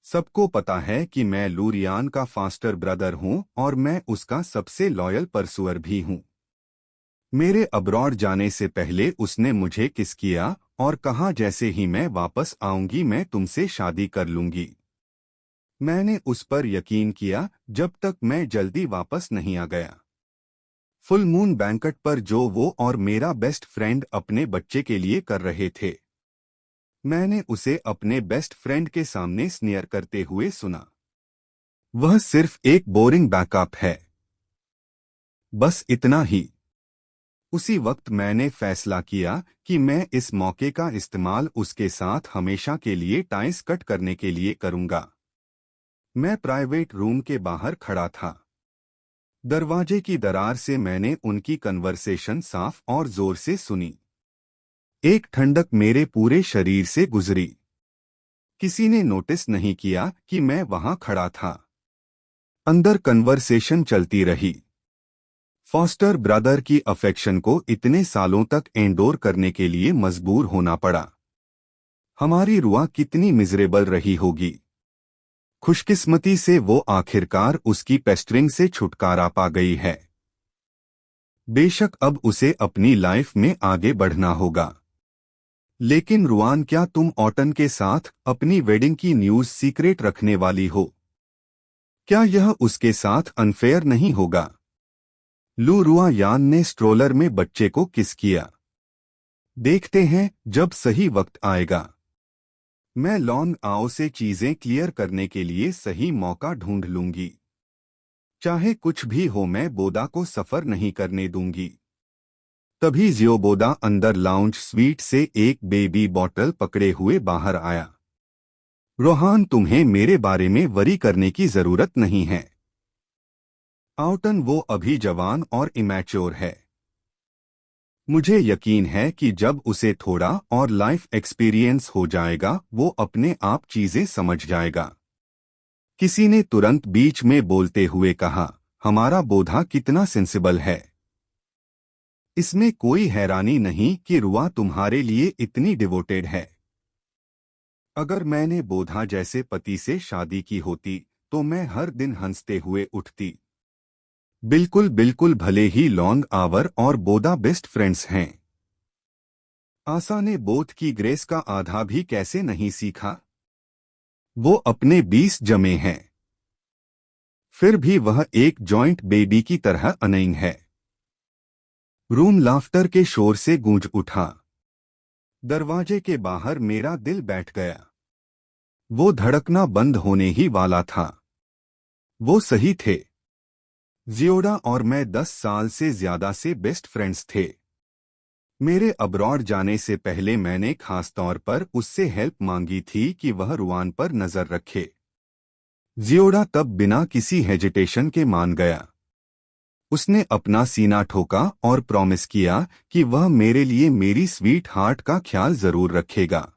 सबको पता है कि मैं लूरियान का फास्टर ब्रदर हूं और मैं उसका सबसे लॉयल परसुअर भी हूं। मेरे अब्रॉड जाने से पहले उसने मुझे किस किया और कहा जैसे ही मैं वापस आऊंगी मैं तुमसे शादी कर लूंगी। मैंने उस पर यकीन किया जब तक मैं जल्दी वापस नहीं आ गया। फुल मून बैंकट पर जो वो और मेरा बेस्ट फ्रेंड अपने बच्चे के लिए कर रहे थे, मैंने उसे अपने बेस्ट फ्रेंड के सामने स्नियर करते हुए सुना। वह सिर्फ एक बोरिंग बैकअप है, बस इतना ही। उसी वक्त मैंने फैसला किया कि मैं इस मौके का इस्तेमाल उसके साथ हमेशा के लिए टाइस कट करने के लिए करूंगा। मैं प्राइवेट रूम के बाहर खड़ा था। दरवाजे की दरार से मैंने उनकी कन्वर्सेशन साफ और जोर से सुनी। एक ठंडक मेरे पूरे शरीर से गुजरी। किसी ने नोटिस नहीं किया कि मैं वहां खड़ा था। अंदर कन्वर्सेशन चलती रही। फॉस्टर ब्रदर की अफेक्शन को इतने सालों तक एंडोर करने के लिए मजबूर होना पड़ा। हमारी रुआ कितनी मिजरेबल रही होगी। खुशकिस्मती से वो आखिरकार उसकी पेस्टरिंग से छुटकारा पा गई है। बेशक अब उसे अपनी लाइफ में आगे बढ़ना होगा। लेकिन रुआन, क्या तुम ऑटन के साथ अपनी वेडिंग की न्यूज़ सीक्रेट रखने वाली हो? क्या यह उसके साथ अनफेयर नहीं होगा? लू रुआयान ने स्ट्रोलर में बच्चे को किस किया। देखते हैं जब सही वक्त आएगा। मैं लॉन्ग आओ से चीजें क्लियर करने के लिए सही मौका ढूंढ लूंगी। चाहे कुछ भी हो मैं बोदा को सफर नहीं करने दूंगी। तभी जियोबोदा अंदर लाउंज स्वीट से एक बेबी बॉटल पकड़े हुए बाहर आया। रोहान, तुम्हें मेरे बारे में वरी करने की जरूरत नहीं है। आउटन वो अभी जवान और इमैच्योर है। मुझे यकीन है कि जब उसे थोड़ा और लाइफ एक्सपीरियंस हो जाएगा वो अपने आप चीजें समझ जाएगा। किसी ने तुरंत बीच में बोलते हुए कहा, हमारा बोधा कितना सेंसिबल है। इसमें कोई हैरानी नहीं कि रुआ तुम्हारे लिए इतनी डिवोटेड है। अगर मैंने बोधा जैसे पति से शादी की होती तो मैं हर दिन हंसते हुए उठती। बिल्कुल बिल्कुल, भले ही लॉन्ग आवर और बोधा बेस्ट फ्रेंड्स हैं। आशा ने बोध की ग्रेस का आधा भी कैसे नहीं सीखा। वो अपने 20 जमे हैं, फिर भी वह एक जॉइंट बेबी की तरह अनइंग है। रूम लाफ्टर के शोर से गूंज उठा। दरवाजे के बाहर मेरा दिल बैठ गया। वो धड़कना बंद होने ही वाला था। वो सही थे। जियोडा और मैं 10 साल से ज्यादा से बेस्ट फ्रेंड्स थे। मेरे अब्रॉड जाने से पहले मैंने खास तौर पर उससे हेल्प मांगी थी कि वह रुआन पर नजर रखे। जियोडा तब बिना किसी हेजिटेशन के मान गया। उसने अपना सीना ठोका और प्रॉमिस किया कि वह मेरे लिए मेरी स्वीट हार्ट का ख्याल जरूर रखेगा।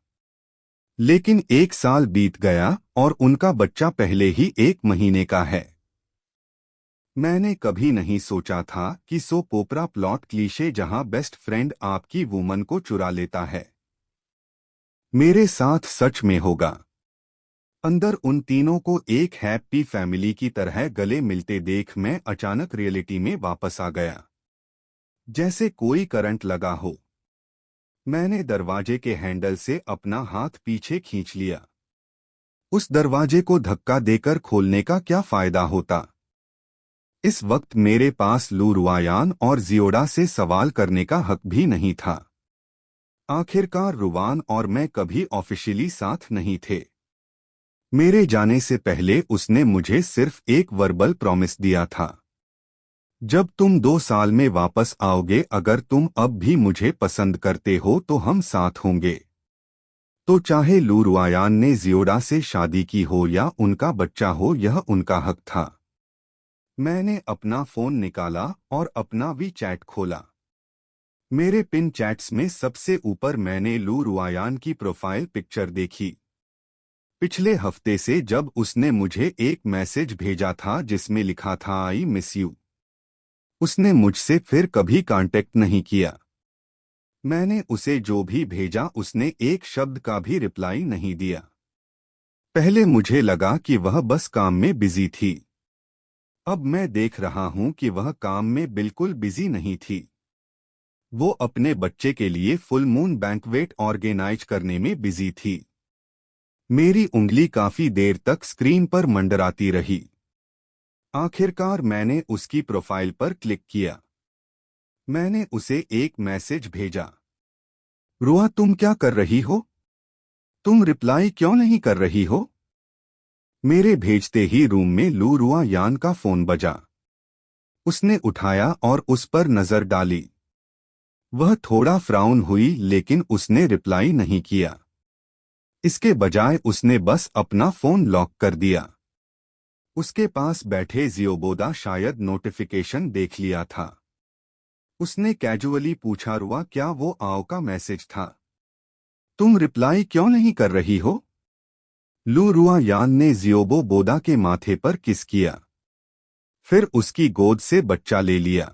लेकिन 1 साल बीत गया और उनका बच्चा पहले ही 1 महीने का है। मैंने कभी नहीं सोचा था कि सोप ओपरा प्लॉट क्लीशे जहां बेस्ट फ्रेंड आपकी वुमन को चुरा लेता है, मेरे साथ सच में होगा। अंदर उन तीनों को एक हैप्पी फैमिली की तरह गले मिलते देख मैं अचानक रियलिटी में वापस आ गया। जैसे कोई करंट लगा हो। मैंने दरवाजे के हैंडल से अपना हाथ पीछे खींच लिया। उस दरवाजे को धक्का देकर खोलने का क्या फायदा होता। इस वक्त मेरे पास लू रुआयान और जियोडा से सवाल करने का हक भी नहीं था। आखिरकार रुवान और मैं कभी ऑफिशियली साथ नहीं थे। मेरे जाने से पहले उसने मुझे सिर्फ एक वर्बल प्रॉमिस दिया था, जब तुम 2 साल में वापस आओगे अगर तुम अब भी मुझे पसंद करते हो तो हम साथ होंगे। तो चाहे लू रुआयान ने जियोडा से शादी की हो या उनका बच्चा हो, यह उनका हक था। मैंने अपना फोन निकाला और अपना वी चैट खोला। मेरे पिन चैट्स में सबसे ऊपर मैंने लू रुआयान की प्रोफाइल पिक्चर देखी। पिछले हफ्ते से जब उसने मुझे एक मैसेज भेजा था जिसमें लिखा था आई मिस यू। उसने मुझसे फिर कभी कांटेक्ट नहीं किया। मैंने उसे जो भी भेजा उसने एक शब्द का भी रिप्लाई नहीं दिया। पहले मुझे लगा कि वह बस काम में बिजी थी। अब मैं देख रहा हूं कि वह काम में बिल्कुल बिजी नहीं थी। वो अपने बच्चे के लिए फुल मून बैंक्वेट ऑर्गेनाइज करने में बिजी थी। मेरी उंगली काफी देर तक स्क्रीन पर मंडराती रही। आखिरकार मैंने उसकी प्रोफाइल पर क्लिक किया। मैंने उसे एक मैसेज भेजा। रुआ, तुम क्या कर रही हो? तुम रिप्लाई क्यों नहीं कर रही हो? मेरे भेजते ही रूम में लू रुआ यान का फोन बजा। उसने उठाया और उस पर नजर डाली। वह थोड़ा फ्राउन हुई, लेकिन उसने रिप्लाई नहीं किया। इसके बजाय उसने बस अपना फोन लॉक कर दिया। उसके पास बैठे जियोबोदा शायद नोटिफिकेशन देख लिया था। उसने कैजुअली पूछा, रुआ, क्या वो आओ का मैसेज था? तुम रिप्लाई क्यों नहीं कर रही हो? लू रुआ यान ने जियोबो बोदा के माथे पर किस किया। फिर उसकी गोद से बच्चा ले लिया।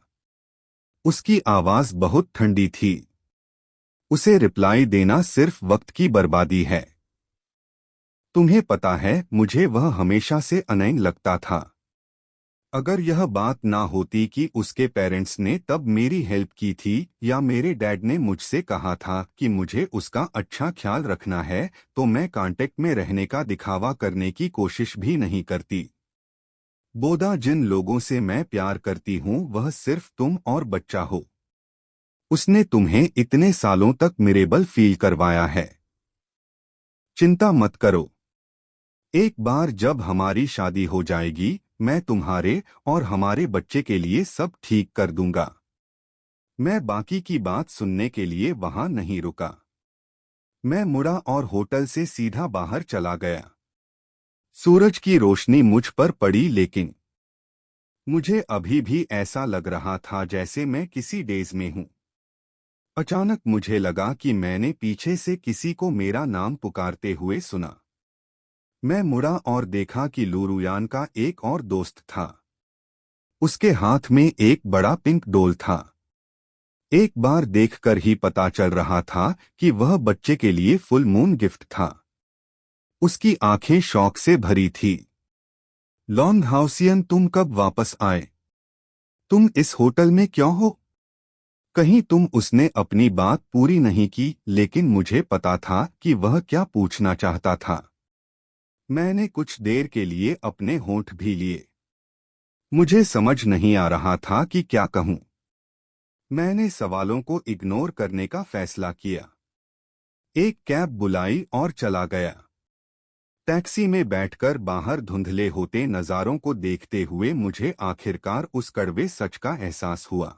उसकी आवाज बहुत ठंडी थी। उसे रिप्लाई देना सिर्फ वक्त की बर्बादी है। तुम्हें पता है, मुझे वह हमेशा से अनैन लगता था। अगर यह बात ना होती कि उसके पेरेंट्स ने तब मेरी हेल्प की थी, या मेरे डैड ने मुझसे कहा था कि मुझे उसका अच्छा ख्याल रखना है, तो मैं कांटेक्ट में रहने का दिखावा करने की कोशिश भी नहीं करती। बोदा, जिन लोगों से मैं प्यार करती हूँ वह सिर्फ तुम और बच्चा हो। उसने तुम्हें इतने सालों तक मिरेबल फील करवाया है। चिंता मत करो। एक बार जब हमारी शादी हो जाएगी, मैं तुम्हारे और हमारे बच्चे के लिए सब ठीक कर दूंगा। मैं बाकी की बात सुनने के लिए वहां नहीं रुका। मैं मुड़ा और होटल से सीधा बाहर चला गया। सूरज की रोशनी मुझ पर पड़ी, लेकिन मुझे अभी भी ऐसा लग रहा था जैसे मैं किसी डेज में हूं। अचानक मुझे लगा कि मैंने पीछे से किसी को मेरा नाम पुकारते हुए सुना। मैं मुड़ा और देखा कि लूरुयान का एक और दोस्त था। उसके हाथ में एक बड़ा पिंक डॉल था। एक बार देखकर ही पता चल रहा था कि वह बच्चे के लिए फुल मून गिफ्ट था। उसकी आंखें शौक से भरी थी। लॉन्ग हाउसियन, तुम कब वापस आए? तुम इस होटल में क्यों हो? कहीं तुम? उसने अपनी बात पूरी नहीं की, लेकिन मुझे पता था कि वह क्या पूछना चाहता था। मैंने कुछ देर के लिए अपने होंठ भी लिए। मुझे समझ नहीं आ रहा था कि क्या कहूं। मैंने सवालों को इग्नोर करने का फैसला किया। एक कैब बुलाई और चला गया। टैक्सी में बैठकर बाहर धुंधले होते नज़ारों को देखते हुए मुझे आखिरकार उस कड़वे सच का एहसास हुआ।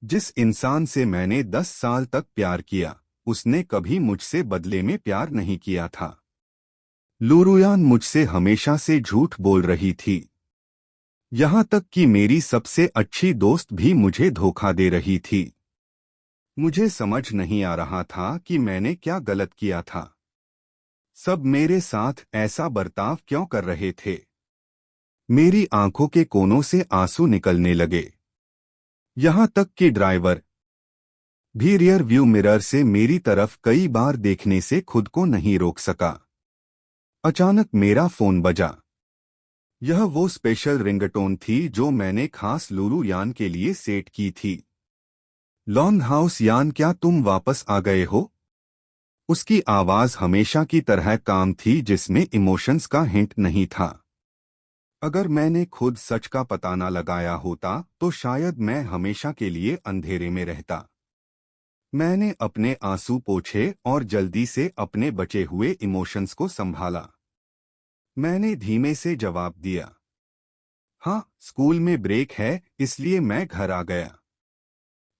जिस इंसान से मैंने 10 साल तक प्यार किया, उसने कभी मुझसे बदले में प्यार नहीं किया था। लूरुयान मुझसे हमेशा से झूठ बोल रही थी। यहाँ तक कि मेरी सबसे अच्छी दोस्त भी मुझे धोखा दे रही थी। मुझे समझ नहीं आ रहा था कि मैंने क्या गलत किया था। सब मेरे साथ ऐसा बर्ताव क्यों कर रहे थे? मेरी आंखों के कोनों से आंसू निकलने लगे। यहाँ तक कि ड्राइवर भी रियर व्यू मिरर से मेरी तरफ कई बार देखने से खुद को नहीं रोक सका। अचानक मेरा फोन बजा। यह वो स्पेशल रिंगटोन थी जो मैंने खास लूरू यान के लिए सेट की थी। लॉन्ग हाउस यान, क्या तुम वापस आ गए हो? उसकी आवाज हमेशा की तरह काम थी, जिसमें इमोशंस का हिंट नहीं था। अगर मैंने खुद सच का पता न लगाया होता तो शायद मैं हमेशा के लिए अंधेरे में रहता। मैंने अपने आंसू पोंछे और जल्दी से अपने बचे हुए इमोशंस को संभाला। मैंने धीमे से जवाब दिया, हाँ, स्कूल में ब्रेक है, इसलिए मैं घर आ गया।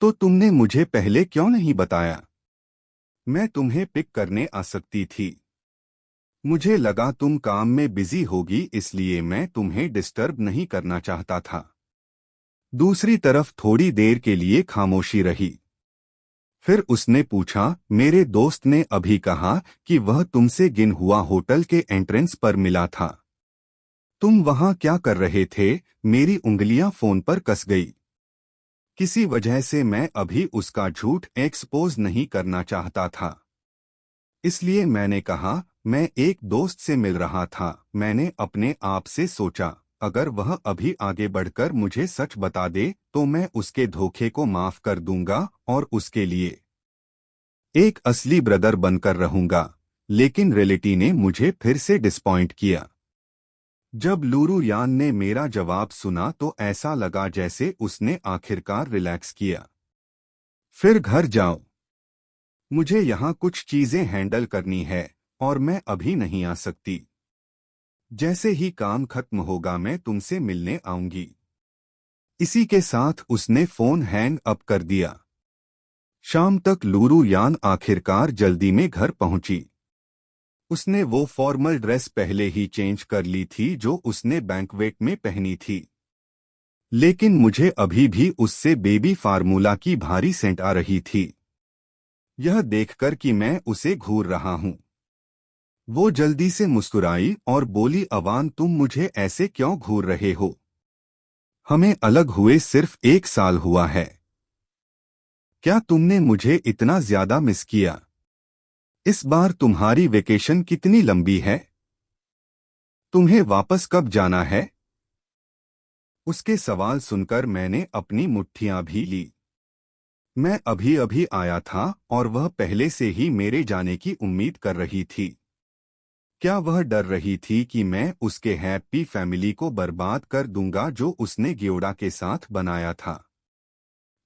तो तुमने मुझे पहले क्यों नहीं बताया? मैं तुम्हें पिक करने आ सकती थी। मुझे लगा तुम काम में बिजी होगी, इसलिए मैं तुम्हें डिस्टर्ब नहीं करना चाहता था। दूसरी तरफ थोड़ी देर के लिए खामोशी रही। फिर उसने पूछा, मेरे दोस्त ने अभी कहा कि वह तुमसे गिन हुआ होटल के एंट्रेंस पर मिला था। तुम वहां क्या कर रहे थे? मेरी उंगलियां फोन पर कस गई। किसी वजह से मैं अभी उसका झूठ एक्सपोज नहीं करना चाहता था। इसलिए मैंने कहा, मैं एक दोस्त से मिल रहा था। मैंने अपने आप से सोचा, अगर वह अभी आगे बढ़कर मुझे सच बता दे तो मैं उसके धोखे को माफ कर दूंगा और उसके लिए एक असली ब्रदर बनकर रहूंगा। लेकिन रियलिटी ने मुझे फिर से डिसपॉइंट किया। जब लूरू यान ने मेरा जवाब सुना तो ऐसा लगा जैसे उसने आखिरकार रिलैक्स किया। फिर घर जाओ, मुझे यहाँ कुछ चीजें हैंडल करनी है और मैं अभी नहीं आ सकती। जैसे ही काम खत्म होगा मैं तुमसे मिलने आऊंगी। इसी के साथ उसने फोन हैंग अप कर दिया। शाम तक लूरू यान आखिरकार जल्दी में घर पहुंची। उसने वो फॉर्मल ड्रेस पहले ही चेंज कर ली थी जो उसने बैंक्वेट में पहनी थी। लेकिन मुझे अभी भी उससे बेबी फार्मूला की भारी सेंट आ रही थी। यह देखकर कि मैं उसे घूर रहा हूं, वो जल्दी से मुस्कुराई और बोली, अवान तुम मुझे ऐसे क्यों घूर रहे हो? हमें अलग हुए सिर्फ 1 साल हुआ है। क्या तुमने मुझे इतना ज्यादा मिस किया? इस बार तुम्हारी वेकेशन कितनी लंबी है? तुम्हें वापस कब जाना है? उसके सवाल सुनकर मैंने अपनी मुट्ठियां भी ली। मैं अभी अभी आया था और वह पहले से ही मेरे जाने की उम्मीद कर रही थी। क्या वह डर रही थी कि मैं उसके हैप्पी फैमिली को बर्बाद कर दूंगा जो उसने गियोडा के साथ बनाया था?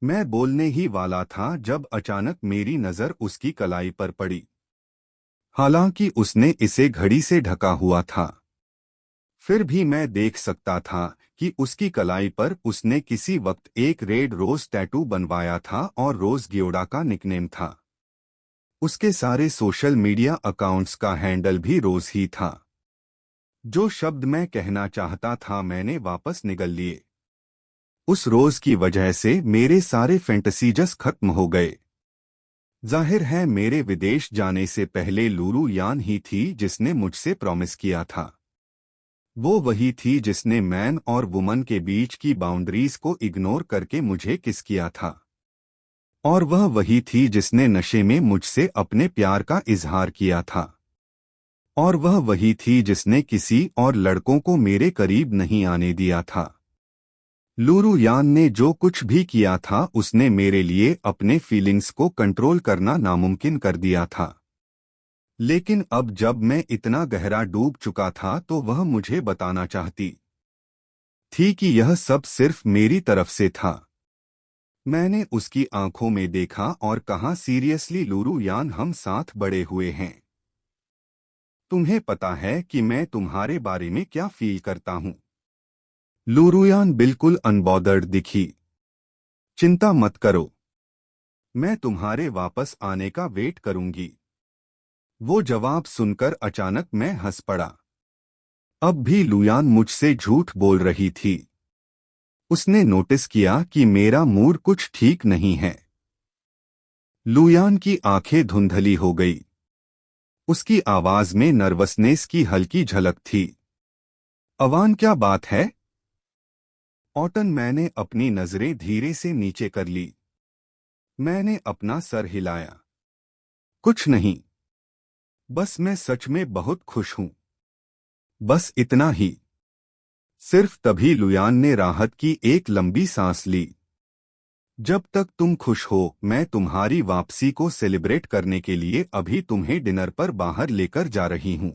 मैं बोलने ही वाला था जब अचानक मेरी नज़र उसकी कलाई पर पड़ी। हालांकि उसने इसे घड़ी से ढका हुआ था, फिर भी मैं देख सकता था कि उसकी कलाई पर उसने किसी वक्त एक रेड रोज टैटू बनवाया था और रोज गियोडा का निकनेम था। उसके सारे सोशल मीडिया अकाउंट्स का हैंडल भी रोज ही था। जो शब्द मैं कहना चाहता था मैंने वापस निगल लिए। उस रोज की वजह से मेरे सारे फैंटेसीजस खत्म हो गए। जाहिर है मेरे विदेश जाने से पहले लूरू यान ही थी जिसने मुझसे प्रॉमिस किया था। वो वही थी जिसने मैन और वुमन के बीच की बाउंड्रीज को इग्नोर करके मुझे किस किया था। और वह वही थी जिसने नशे में मुझसे अपने प्यार का इजहार किया था। और वह वही थी जिसने किसी और लड़कों को मेरे करीब नहीं आने दिया था। लूरू यान ने जो कुछ भी किया था उसने मेरे लिए अपने फीलिंग्स को कंट्रोल करना नामुमकिन कर दिया था। लेकिन अब जब मैं इतना गहरा डूब चुका था तो वह मुझे बताना चाहती थी कि यह सब सिर्फ मेरी तरफ से था। मैंने उसकी आंखों में देखा और कहा, सीरियसली लूरू यान, हम साथ बड़े हुए हैं। तुम्हें पता है कि मैं तुम्हारे बारे में क्या फील करता हूं? लूरुयान बिल्कुल अनबॉदर्ड दिखी। चिंता मत करो, मैं तुम्हारे वापस आने का वेट करूंगी। वो जवाब सुनकर अचानक मैं हंस पड़ा। अब भी लुयान मुझसे झूठ बोल रही थी। उसने नोटिस किया कि मेरा मूड कुछ ठीक नहीं है। लुयान की आंखें धुंधली हो गई। उसकी आवाज में नर्वसनेस की हल्की झलक थी। अवान, क्या बात है? ऑटन, मैंने अपनी नजरें धीरे से नीचे कर ली। मैंने अपना सर हिलाया। कुछ नहीं, बस मैं सच में बहुत खुश हूं। बस इतना ही। सिर्फ तभी लुयान ने राहत की एक लंबी सांस ली। जब तक तुम खुश हो मैं तुम्हारी वापसी को सेलिब्रेट करने के लिए अभी तुम्हें डिनर पर बाहर लेकर जा रही हूं।